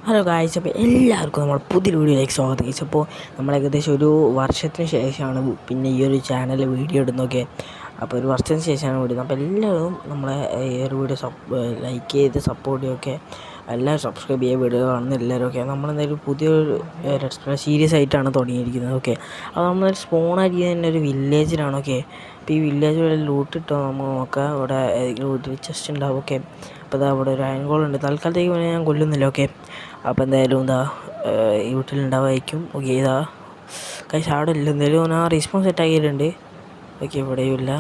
Hello guys, അപ്പോൾ എല്ലാവർക്കും നമ്മൾ പുതിയൊരു വീഡിയോയിലേക്ക് സ്വാഗതം. ഗായ്സ്, അപ്പോൾ നമ്മൾ ഏകദേശം ഒരു വർഷത്തിന് ശേഷമാണ് പിന്നെ ഈ ഒരു ചാനൽ വീഡിയോ ഇടുന്നതൊക്കെ. അപ്പോൾ ഒരു വർഷത്തിന് ശേഷമാണ് വീഡിയോ. അപ്പോൾ എല്ലാവരും നമ്മളെ ഈ ഒരു വീഡിയോ ലൈക്ക് ചെയ്ത് സപ്പോർട്ട് ചെയ്യുകയൊക്കെ, എല്ലാവരും സബ്സ്ക്രൈബ് ചെയ്യുക, വീഡിയോ കാണുന്ന എല്ലാവരും ഒക്കെ. നമ്മളെന്തായാലും പുതിയൊരു സീരിയസ് ആയിട്ടാണ് തുടങ്ങിയിരിക്കുന്നത്. ഓക്കെ, അപ്പോൾ നമ്മൾ സ്പോൺ ആയിരിക്കുന്നത് തന്നെ ഒരു വില്ലേജിലാണ്. ഓക്കെ, അപ്പോൾ ഈ വില്ലേജ് വരെ ലൂട്ടിട്ടോ നമ്മൾ നോക്കാം. ഇവിടെ വീട്ടിൽ ചെസ്റ്റ് ഉണ്ടാവും. ഓക്കെ, അപ്പോൾ ഇതാ ഇവിടെ ഒരു അയൺ ഗോളുണ്ട്. തൽക്കാലത്തേക്ക് ഞാൻ കൊല്ലുന്നില്ല. ഓക്കെ, അപ്പോൾ എന്തായാലും എന്താ ഈ വീട്ടിലുണ്ടാവുമായിരിക്കും. ഓക്കെ, ഇതാ കഴിച്ച് അവിടെ ഇല്ല. എന്തായാലും ഞാൻ റെസ്പോൺസ് സെറ്റ് ആക്കിയിട്ടുണ്ട്. ഓക്കെ, ഇവിടെയും ഇല്ല.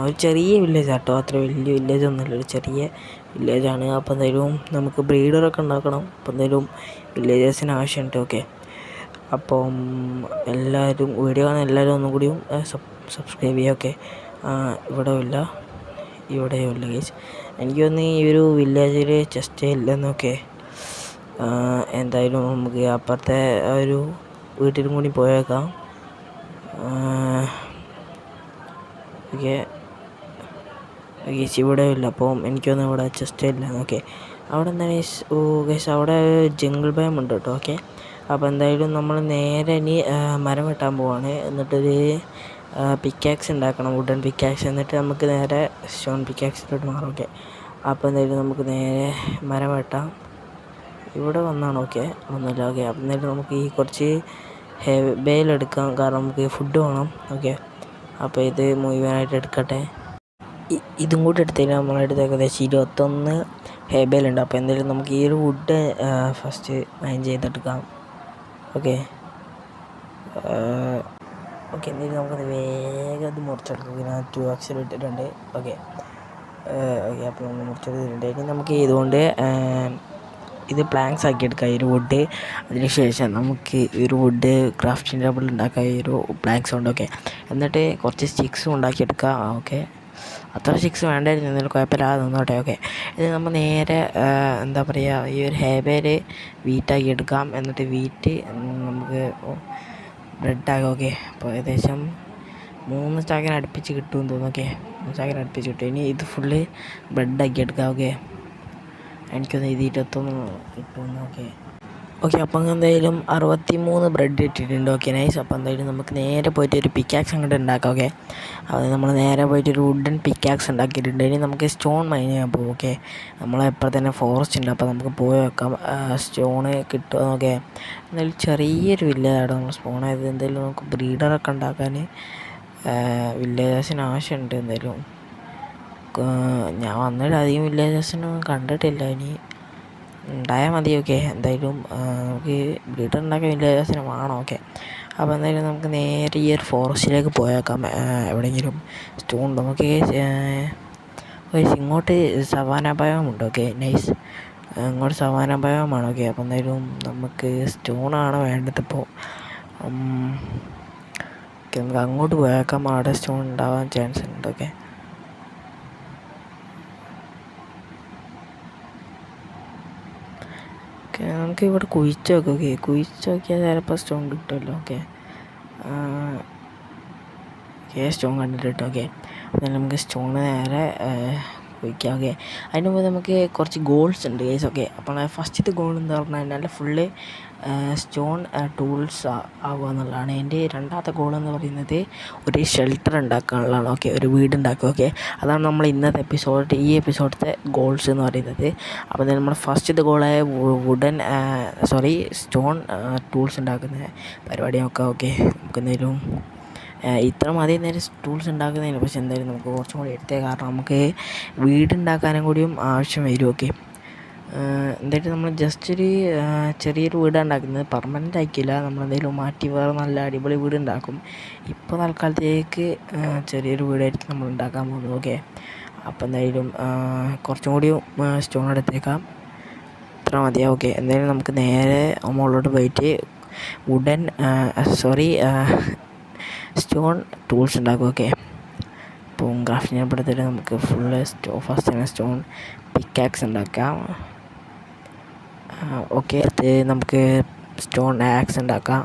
ഒരു ചെറിയ വില്ലേജ് ആട്ടോ, അത്ര വലിയ വില്ലേജ് ഒന്നുമില്ല, ഒരു ചെറിയ വില്ലേജാണ്. അപ്പോൾ എന്തായാലും നമുക്ക് ബ്രീഡറൊക്കെ ഉണ്ടാക്കണം. അപ്പോൾ എന്തായാലും വില്ലേജേഴ്സിന് ആവശ്യമുണ്ട്. ഓക്കെ, അപ്പം എല്ലാവരും വീഡിയോ കാണാൻ എല്ലാവരും ഒന്നും കൂടിയും സബ്സ്ക്രൈബ് ചെയ്യുക. ഓക്കെ, ഇവിടെയും ഇല്ല, ഇവിടെയും ഇല്ല ഗൈസ്. എനിക്ക് തോന്നുന്നു ഈ ഒരു വില്ലേജിൽ ചെസ്റ്റേ ഇല്ലെന്നൊക്കെ. എന്തായാലും നമുക്ക് അപ്പുറത്തെ ഒരു വീട്ടിലും കൂടി പോയേക്കാം. ഓക്കെ, ഇവിടെ ഇല്ല. അപ്പം എനിക്കൊന്നും ഇവിടെ ചെസ്റ്റേ ഇല്ല. ഓക്കെ, അവിടെ എന്താണ് ഗൈസ്, അവിടെ ജംഗിൾ ബയം ഉണ്ട് കേട്ടോ. ഓക്കെ, അപ്പോൾ എന്തായാലും നമ്മൾ നേരെ ഇനി മരം വെട്ടാൻ പോവാണ്. എന്നിട്ടൊരു പിക്കാക്സ് ഉണ്ടാക്കണം, വുഡൻ പിക്കാക്സ്. എന്നിട്ട് നമുക്ക് നേരെ സ്റ്റോൺ പിക്കാക്സിലോട്ട് മാറും. ഓക്കെ, അപ്പോൾ എന്തായാലും നമുക്ക് നേരെ മരം വെട്ടാം. ഇവിടെ വന്നാണ്. ഓക്കെ, ഒന്നുമില്ല. ഓക്കെ, അപ്പം എന്തായാലും നമുക്ക് ഈ കുറച്ച് ബേലെടുക്കാം, കാരണം നമുക്ക് ഫുഡ് വേണം. ഓക്കെ, അപ്പോൾ ഇത് മുഴുവനായിട്ട് എടുക്കട്ടെ. ഇതും കൂടി എടുത്തതിന് നമ്മളെടുത്ത് ഏകദേശം 21 ഹെബേലുണ്ട്. അപ്പോൾ എന്തായാലും നമുക്ക് ഈ ഒരു വുഡ് ഫസ്റ്റ് മൈൻ ചെയ്തെടുക്കാം. ഓക്കെ, ഓക്കെ, എന്തായാലും നമുക്കത് വേഗം അത് മുറിച്ചെടുക്കാം. ഞാൻ 2 അക്ഷരം ഇട്ടിട്ടുണ്ട്. ഓക്കെ, ഓക്കെ, അപ്പോൾ നമ്മൾ മുറിച്ചെടുത്തിട്ടുണ്ട്. ഇനി നമുക്ക് ഇതുകൊണ്ട് ഇത് പ്ലാങ്ക്സ് ആക്കി എടുക്കാം, ഈ ഒരു വുഡ്. അതിനുശേഷം നമുക്ക് ഈ ഒരു വുഡ് ക്രാഫ്റ്റിംഗ് ടേബിൾ ഉണ്ടാക്കാം, ഈ ഒരു പ്ലാങ്ക്സ് കൊണ്ട്. ഓക്കെ, എന്നിട്ട് കുറച്ച് സ്റ്റിക്സും ഉണ്ടാക്കിയെടുക്കുക. ഓക്കെ, അത്ര സ്റ്റിക്സ് വേണ്ടായിരുന്നു, എന്നാലും കുഴപ്പമില്ലാതെ നിന്നോട്ടെ. ഓക്കെ, ഇത് നമ്മൾ നേരെ എന്താ പറയുക, ഈ ഒരു ഹെയർ വീറ്റാക്കി എടുക്കാം. എന്നിട്ട് വീറ്റ് നമുക്ക് ബ്രെഡാകാം. ഓക്കെ, അപ്പോൾ ഏകദേശം 3 സ്റ്റാക്കിന് അടുപ്പിച്ച് കിട്ടുമെന്ന് തോന്നുന്നു. ഓക്കെ, 3 സ്റ്റാക്കിന് അടുപ്പിച്ച് കിട്ടും. ഇനി ഇത് ഫുള്ള് ബ്രെഡാക്കി എടുക്കാം. ഓക്കെ, എനിക്കൊന്ന് ഇത് 21 കിട്ടുമെന്ന്. ഓക്കെ, ഓക്കെ, അപ്പം എന്തായാലും 63 ബ്രെഡ് ഇട്ടിട്ടുണ്ട്. Okay, nice. അപ്പോൾ എന്തായാലും നമുക്ക് നേരെ പോയിട്ട് ഒരു പിക്കാക്സ് അങ്ങോട്ട് ഉണ്ടാക്കാം. ഓക്കെ, അത് നമ്മൾ നേരെ പോയിട്ട് ഒരു വുഡൻ പിക്കാക്സ് ഉണ്ടാക്കിയിട്ടുണ്ട്. ഇനി നമുക്ക് സ്റ്റോൺ മൈൻ ചെയ്യാൻ പോകും. ഓക്കെ, നമ്മളെപ്പോൾ തന്നെ ഫോറസ്റ്റ് ഉണ്ട്, അപ്പോൾ നമുക്ക് പോയി വെക്കാം. സ്റ്റോണ് കിട്ടുമെന്നൊക്കെ. എന്തായാലും ചെറിയൊരു വില്ലേജാണ് നമ്മൾ സ്പോൺ ആയത്. എന്തായാലും നമുക്ക് ബ്രീഡറൊക്കെ ഉണ്ടാക്കാൻ വില്ലേജേഴ്സിന് ആവശ്യമുണ്ട്. എന്തായാലും ഞാൻ വന്നിട്ട് അധികം വില്ലേജേഴ്സിനൊന്നും കണ്ടിട്ടില്ല, ഇനി ഉണ്ടായാൽ മതി. ഓക്കെ, എന്തായാലും നമുക്ക് ബ്രീഡർ ഉണ്ടാക്കാൻ വില്ലേജേഴ്സിന് വേണം. ഓക്കെ, അപ്പോൾ എന്തായാലും നമുക്ക് നേരെ ഈ ഒരു ഫോറസ്റ്റിലേക്ക് പോയേക്കാം. എവിടെയെങ്കിലും സ്റ്റോൺ നമുക്ക് ഇങ്ങോട്ട് സവാന ബയോമുണ്ട്. ഓക്കെ, നൈസ്, ഇങ്ങോട്ട് സവാന ബയോമാണ്. ഓക്കെ, അപ്പോൾ എന്തായാലും നമുക്ക് സ്റ്റോണാണ് വേണ്ടത് ഇപ്പോൾ. നമുക്ക് അങ്ങോട്ട് പോയേക്കാം, അവിടെ സ്റ്റോൺ ഉണ്ടാവാൻ ചാൻസ് ഉണ്ട്. ഓക്കെ, നമുക്ക് ഇവിടെ കുഴിച്ച് നോക്കാം. ഓക്കെ, കുഴിച്ച് നോക്കിയാൽ ചിലപ്പോൾ സ്റ്റോൺ കിട്ടുമല്ലോ. ഓക്കെ, സ്റ്റോൺ കണ്ടിട്ട്. ഓക്കെ, അപ്പോൾ നമുക്ക് സ്റ്റോൺ നേരെ കുഴിക്കാം. ഓക്കെ, അതിന് മുമ്പ് നമുക്ക് കുറച്ച് ഗോൾസ് ഉണ്ട് ഗൈസ്. ഓക്കെ, അപ്പോൾ ഫസ്റ്റത്തെ ഗോൾ എന്താ പറഞ്ഞു കഴിഞ്ഞാൽ ഫുള്ള് സ്റ്റോൺ ടൂൾസ് ആകുക എന്നുള്ളതാണ്. എൻ്റെ രണ്ടാമത്തെ ഗോൾ എന്ന് പറയുന്നത് ഒരു ഷെൽട്ടർ ഉണ്ടാക്കാനുള്ളതാണ്. ഓക്കെ, ഒരു വീട് ഉണ്ടാക്കുക. ഓക്കെ, അതാണ് നമ്മൾ ഇന്നത്തെ ഈ എപ്പിസോഡത്തെ ഗോൾസ് എന്ന് പറയുന്നത്. അപ്പോൾ നമ്മൾ ഫസ്റ്റത്തെ ഗോളായ സ്റ്റോൺ ടൂൾസ് ഉണ്ടാക്കുന്ന പരിപാടി നോക്കാം. ഓക്കെ, നമുക്ക് എന്തായാലും ഇത്ര മതി നേരം ടൂൾസ് ഉണ്ടാക്കുന്നതിന്. പക്ഷേ എന്തായാലും നമുക്ക് കുറച്ചും കൂടി എടുത്തേ, കാരണം നമുക്ക് വീടുണ്ടാക്കാനും കൂടിയും ആവശ്യം വരും. ഓക്കെ, എന്തായാലും നമ്മൾ ജസ്റ്റ് ഒരു ചെറിയൊരു വീടാണ് ഉണ്ടാക്കുന്നത്, പെർമനൻ്റ് ആക്കിയില്ല. നമ്മളെന്തെങ്കിലും മാറ്റി വേറെ നല്ല അടിപൊളി വീട് ഉണ്ടാക്കും. ഇപ്പോൾ തൽക്കാലത്തേക്ക് ചെറിയൊരു വീടായിരിക്കും നമ്മൾ ഉണ്ടാക്കാൻ പോകുന്നത്. ഓക്കെ, അപ്പോൾ എന്തായാലും കുറച്ചും കൂടി സ്റ്റോൺ എടുത്തേക്കാം, ഇത്ര മതിയാ. ഓക്കെ, എന്തായാലും നമുക്ക് നേരെ മുകളിലോട്ട് പോയിട്ട് വുഡൻ സ്റ്റോൺ ടൂൾസ് ഉണ്ടാക്കും. ഓക്കെ, അപ്പോൾ ക്രാഫ്റ്റിനെ പെടുത്തിട്ട് നമുക്ക് ഫുള്ള് ഫസ്റ്റ് തന്നെ സ്റ്റോൺ പിക്കാക്സ് ഉണ്ടാക്കാം. ഓക്കെ, അത് നമുക്ക് സ്റ്റോൺ ആക്സ് ഉണ്ടാക്കാം.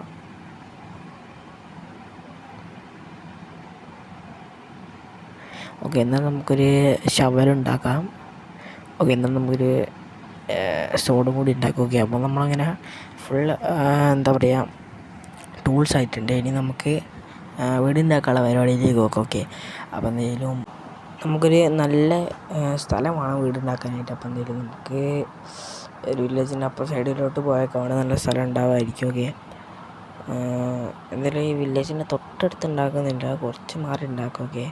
ഓക്കെ, എന്നാൽ നമുക്കൊരു ഷവൽ ഉണ്ടാക്കാം. ഓക്കെ, എന്നാൽ നമുക്കൊരു സ്റ്റോണും കൂടി ഉണ്ടാക്കും. ഓക്കെ, അപ്പോൾ നമ്മളങ്ങനെ ഫുൾ എന്താ പറയുക ടൂൾസ് ആയിട്ടുണ്ട്. ഇനി നമുക്ക് വീടുണ്ടാക്കാനുള്ള പരിപാടിയിലേക്ക് നോക്കാം. ഓക്കെ, അപ്പോൾ എന്തെങ്കിലും നമുക്കൊരു നല്ല സ്ഥലമാണ് വീടുണ്ടാക്കാനായിട്ട്. അപ്പോൾ എന്തെങ്കിലും നമുക്ക് ഒരു വില്ലേജിൻ്റെ അപ്പുറം സൈഡിലോട്ട് പോയേക്കാം, അവിടെ നല്ല സ്ഥലം ഉണ്ടാവുമായിരിക്കും. ഓക്കെ, എന്തായാലും ഈ വില്ലേജിൻ്റെ തൊട്ടടുത്ത് ഉണ്ടാക്കുന്നില്ല, കുറച്ച് മാറി ഉണ്ടാക്കും. ഓക്കെ,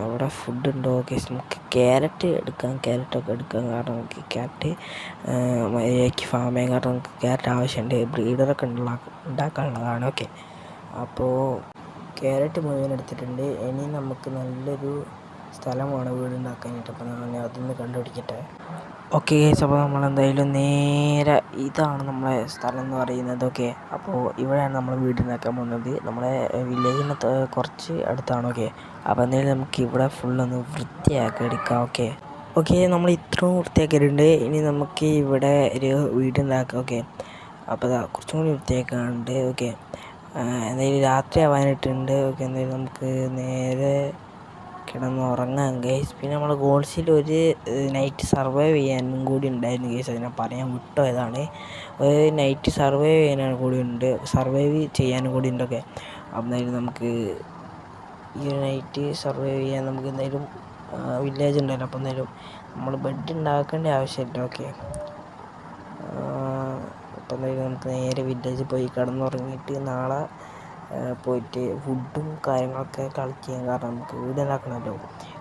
അവിടെ ഫുഡ് ഉണ്ടോ? ഓക്കെ, നമുക്ക് ക്യാരറ്റ് എടുക്കാം, ക്യാരറ്റൊക്കെ എടുക്കാം. കാരണം നമുക്ക് ക്യാരറ്റ് മര്യാദയ്ക്ക് ഫാം ചെയ്യാൻ, കാരണം നമുക്ക് ക്യാരറ്റ് ആവശ്യമുണ്ട്, ബ്രീഡറൊക്കെ ഉണ്ടാക്കാനുള്ളതാണ്. ഓക്കെ, അപ്പോൾ ക്യാരറ്റ് മുഴുവൻ എടുത്തിട്ടുണ്ട്. ഇനി നമുക്ക് നല്ലൊരു സ്ഥലമാണ് വീടുണ്ടാക്കാനായിട്ട്. അപ്പോൾ ഞാൻ അതൊന്ന് കണ്ടുപിടിക്കട്ടെ. ഓക്കെ ഗൈസ്, അപ്പോൾ നമ്മളെന്തായാലും നേരെ ഇതാണ് നമ്മളെ സ്ഥലം എന്ന് പറയുന്നത്. ഓക്കെ, അപ്പോൾ ഇവിടെയാണ് നമ്മൾ വീടുണ്ടാക്കാൻ പോകുന്നത്. നമ്മളെ വില്ലേജിന് കുറച്ച് അടുത്താണ്. ഓക്കെ, അപ്പോൾ എന്തായാലും നമുക്ക് ഇവിടെ ഫുള്ളൊന്ന് വൃത്തിയാക്കി എടുക്കാം. ഓക്കെ ഓക്കെ, നമ്മൾ ഇത്രയും വൃത്തിയാക്കിയിട്ടുണ്ട്. ഇനി നമുക്ക് ഇവിടെ ഒരു വീടുണ്ടാക്കാം. ഓക്കെ, അപ്പോൾ അതാ കുറച്ചും കൂടി വൃത്തിയാക്കാനുണ്ട്. ഓക്കെ, എന്തായാലും രാത്രി ആവാനായിട്ടുണ്ട്. ഓക്കെ, എന്തായാലും നമുക്ക് നേരെ കിടന്നുറങ്ങാം ഗൈസ്. പിന്നെ നമ്മൾ ഗോൾസിൽ ഒരു നൈറ്റ് സർവൈവ് ചെയ്യാനും കൂടി ഉണ്ടായിരുന്നു ഗൈസ്, അതിനെ പറയാൻ വിട്ടതാണ്. ഒരു നൈറ്റ് സർവൈവ് ചെയ്യാനും കൂടി ഉണ്ട്, സർവൈവ് ചെയ്യാനും കൂടി ഉണ്ടൊക്കെ. എന്തായാലും നമുക്ക് ഈ ഒരു നൈറ്റ് സർവൈവ് ചെയ്യാൻ നമുക്ക് എന്തായാലും വില്ലേജ് ഉണ്ടല്ലോ, അപ്പോൾ എന്തായാലും നമ്മൾ ബെഡ് ഉണ്ടാക്കേണ്ട ആവശ്യമില്ല. ഓക്കെ, അപ്പോൾ എന്തായാലും നമുക്ക് നേരെ വില്ലേജിൽ പോയി കിടന്നുറങ്ങിയിട്ട് നാളെ പോയിട്ട് ഫുഡും കാര്യങ്ങളൊക്കെ കളക്ട് ചെയ്യാം. കാരണം നമുക്ക് വീട് ഉണ്ടാക്കണമല്ലോ.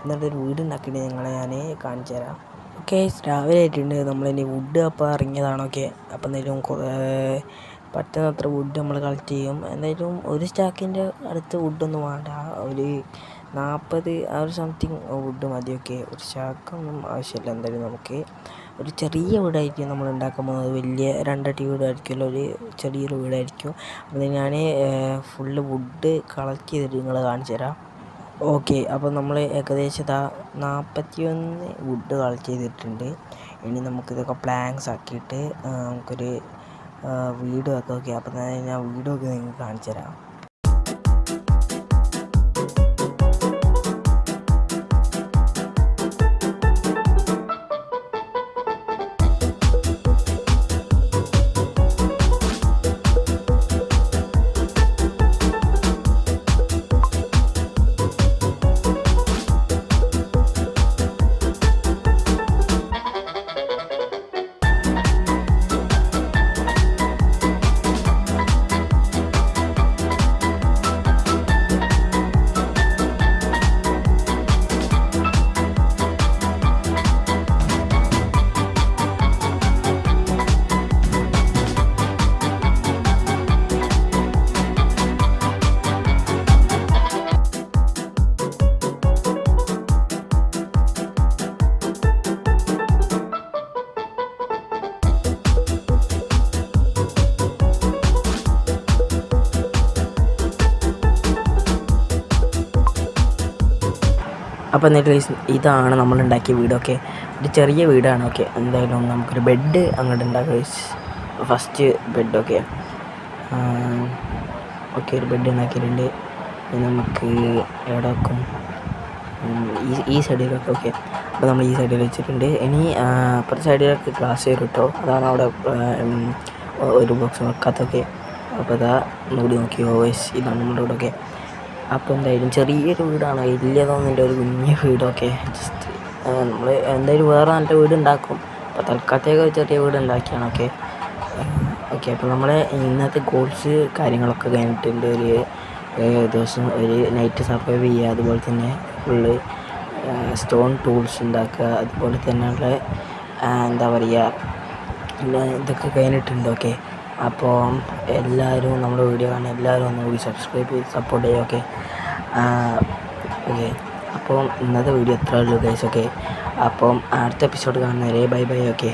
എന്നിട്ടൊരു വീട് ഉണ്ടാക്കിയിട്ട് നിങ്ങളെ ഞാൻ കാണിച്ചു തരാം. ഓക്കെ, രാവിലെ ആയിട്ടുണ്ട്. നമ്മളിനി വുഡ് അപ്പോൾ ഇറങ്ങിയതാണ്. ഓക്കെ, അപ്പോൾ എന്തായാലും പറ്റുന്നത്ര വുഡ് നമ്മൾ കളക്ട് ചെയ്യും. എന്തായാലും ഒരു സ്റ്റാക്കിൻ്റെ അടുത്ത് വുഡൊന്നും വേണ്ട, ഒരു 40 ആ ഒരു സംതിങ് വുഡ് മതി. ഓക്കെ, ഒരു സ്റ്റാക്കൊന്നും ആവശ്യമില്ല. എന്തായാലും നമുക്ക് ഒരു ചെറിയ വീടായിരിക്കും നമ്മൾ ഉണ്ടാക്കാൻ പോകുന്നത്. വലിയ 2 അടി വീടായിരിക്കുമല്ലോ, ഒരു ചെറിയൊരു വീടായിരിക്കും. അത് ഞാൻ ഫുള്ള് വുഡ് കളക്ട് ചെയ്തിട്ട് നിങ്ങൾ കാണിച്ചു തരാം. ഓക്കെ, അപ്പോൾ നമ്മൾ ഏകദേശം 41 വുഡ് കളക്ട് ചെയ്തിട്ടുണ്ട്. ഇനി നമുക്കിതൊക്കെ പ്ലാങ്ക്സ് ആക്കിയിട്ട് നമുക്കൊരു വീട് വെക്കാം. ഓക്കെ, അപ്പോൾ ഞാൻ വീടൊക്കെ നിങ്ങൾക്ക് കാണിച്ചു തരാം. അപ്പോൾ എന്നിട്ട് ഇതാണ് നമ്മളുണ്ടാക്കിയ വീടൊക്കെ, ഒരു ചെറിയ വീടാണ്. ഓക്കെ, എന്തായാലും നമുക്കൊരു ബെഡ് അങ്ങോട്ട് ഉണ്ടാക്കുക. First bed. ഓക്കെ ഓക്കെ, ഒരു ബെഡ് ഉണ്ടാക്കിയിട്ടുണ്ട്. നമുക്ക് എവിടെ വെക്കും? ഈ സൈഡിലൊക്കെ. ഓക്കെ, അപ്പോൾ നമ്മൾ ഈ സൈഡിൽ വെച്ചിട്ടുണ്ട്. ഇനി അപ്പുറത്തെ സൈഡിലൊക്കെ ഗ്ലാസ് വരും കേട്ടോ, അതാണ് അവിടെ ഒരു ബോക്സ് വെക്കാത്തൊക്കെ. അപ്പോൾ അതാ ഒന്നുകൂടി നോക്കിയോ വോയിസ്, ഇതാണ് നമ്മുടെ ഇവിടെ. ഓക്കെ, അപ്പോൾ എന്തായാലും ചെറിയൊരു വീടാണ്, വലിയതൊന്നുമില്ല, ഒരു കുഞ്ഞു വീടൊക്കെ. ജസ്റ്റ് നമ്മൾ എന്തായാലും വേറെ നല്ല വീട് ഉണ്ടാക്കും. അപ്പോൾ തൽക്കാലത്തേക്ക് ചെറിയ വീട് ഉണ്ടാക്കിയാണ്. ഓക്കെ ഓക്കെ, അപ്പോൾ നമ്മളെ ഇന്നത്തെ ഗോൾസ് കാര്യങ്ങളൊക്കെ കഴിഞ്ഞിട്ടുണ്ട്. ഒരു ദിവസം ഒരു നൈറ്റ് സർവൈവ് ചെയ്യുക, അതുപോലെ തന്നെ ഫുള്ള് സ്റ്റോൺ ടൂൾസ് ഉണ്ടാക്കുക, അതുപോലെ തന്നെയുള്ള എന്താ പറയുക ഇതൊക്കെ കഴിഞ്ഞിട്ടുണ്ട്. ഓക്കെ, അപ്പോൾ എല്ലാവരും നമ്മുടെ വീഡിയോ കാണാൻ എല്ലാവരും ഒന്നുകൂടി സബ്സ്ക്രൈബ് ചെയ്ത് സപ്പോർട്ട് ചെയ്യുക. ഓക്കെ ഓക്കെ, അപ്പോൾ ഇന്നത്തെ വീഡിയോ എത്ര ഉള്ളൂ ഗൈസ്. ഓക്കെ, അപ്പം അടുത്ത എപ്പിസോഡ് കാണുന്നവരെ ബൈ ബൈ. ഓക്കെ.